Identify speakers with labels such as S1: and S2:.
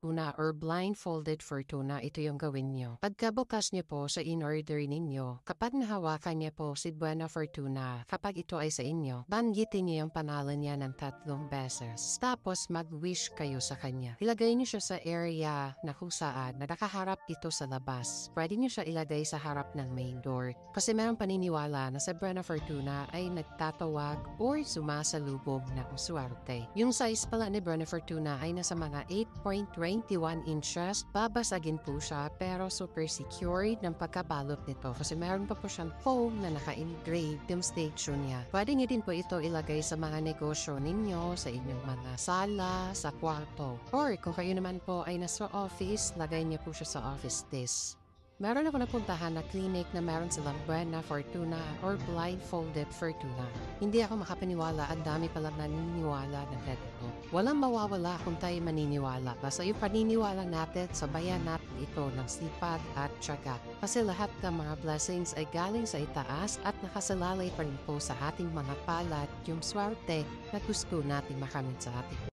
S1: Fortuna or blindfolded fortuna, ito yung gawin nyo. Pagkabukas nyo po sa in-order ninyo, kapag nahawakan niya po si Buena Fortuna, kapag ito ay sa inyo, banggitin niyo yung pangalan niya ng 3 beses. Tapos mag-wish kayo sa kanya. Ilagay niyo siya sa area na kung saan nakaharap ito sa labas. Pwede niyo siya ilagay sa harap ng main door. Kasi mayroong paniniwala na sa Buena Fortuna ay nagtatawag or sumasalubog ng swerte. Yung size pala ni Buena Fortuna ay nasa mga 8.21 inches. Babasagin po siya pero super secured ng pagkabalot nito kasi meron pa po siyang foam na naka-engrave yung station niya. Pwede niyo din po ito ilagay sa mga negosyo ninyo, sa inyong mga sala, sa kwarto. Or kung kayo naman po ay nasa office, lagay niyo po siya sa office desk. Meron ako napuntahan na clinic na meron silang Buena Fortuna or blindfolded fortuna. Hindi ako makapaniwala, ang dami palang naniniwala ng ganito. Walang mawawala kung tayo maniniwala. Basta yung paniniwala natin, sabayan natin ito ng sipag at tiyaga. Kasi lahat ng mga blessings ay galing sa itaas at nakasalalay pa rin po sa ating mga palad yung swerte na gusto natin makamit sa ating